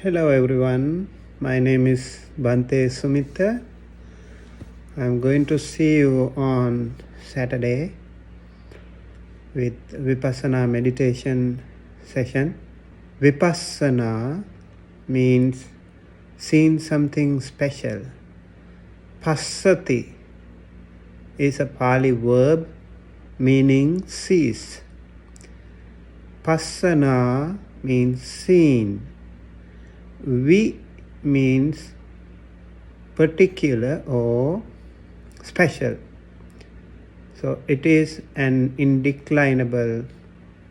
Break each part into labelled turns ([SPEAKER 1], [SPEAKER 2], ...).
[SPEAKER 1] Hello everyone, my name is Bhante Sumitta. I'm going to see you on Saturday with Vipassana meditation session. Vipassana means seeing something special. Passati is a Pali verb meaning sees. Passana means seen. Vi means particular or special. So it is an indeclinable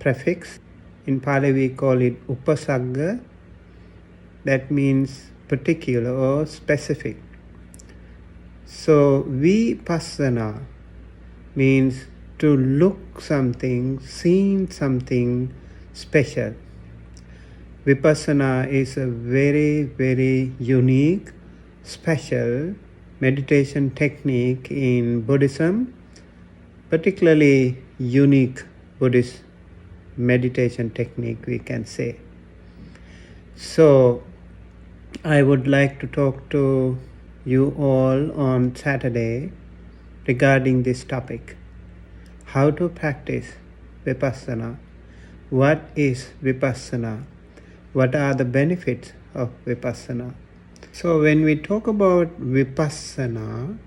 [SPEAKER 1] prefix. In Pali we call it upasagga. That means particular or specific. So vipassana means to look something, seeing something special. Vipassana is a very, very unique, special meditation technique in Buddhism, particularly unique Buddhist meditation technique, we can say. So, I would like to talk to you all on Saturday regarding this topic. How to practice Vipassana? What is Vipassana? What are the benefits of Vipassana? So when we talk about Vipassana,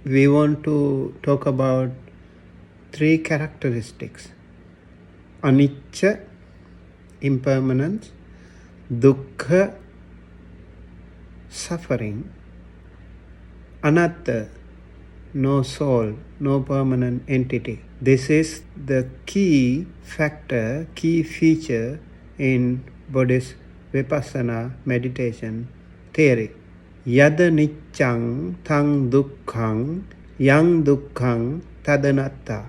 [SPEAKER 1] we want to talk about three characteristics. Anicca, impermanence, dukkha, suffering, anatta, no soul, no permanent entity. This is the key factor, key feature in Buddhist Vipassana meditation theory. Yada niccang tang dukkhang yang dukkhang tadanatta.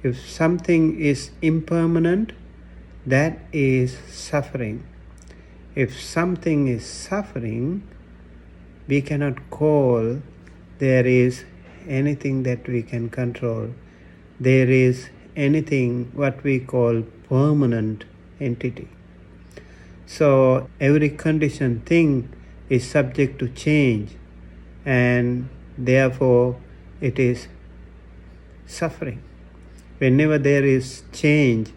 [SPEAKER 1] If something is impermanent, that is suffering. If something is suffering, we cannot call there is anything that we can control. There is anything what we call permanent entity. So every conditioned thing is subject to change, and therefore it is suffering. Whenever there is change,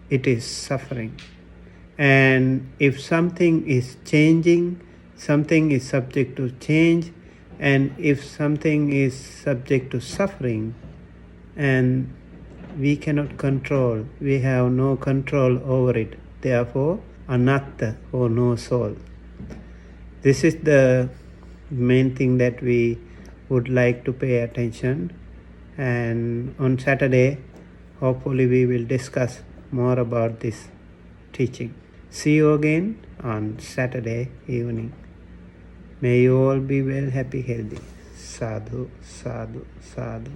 [SPEAKER 1] it is suffering. And if something is changing, something is subject to change, and if something is subject to suffering, and we cannot control, we have no control over it. Therefore, anatta or no soul. This is the main thing that we would like to pay attention. And on Saturday, hopefully we will discuss more about this teaching. See you again on Saturday evening. May you all be well, happy, healthy. Sadhu, sadhu, sadhu.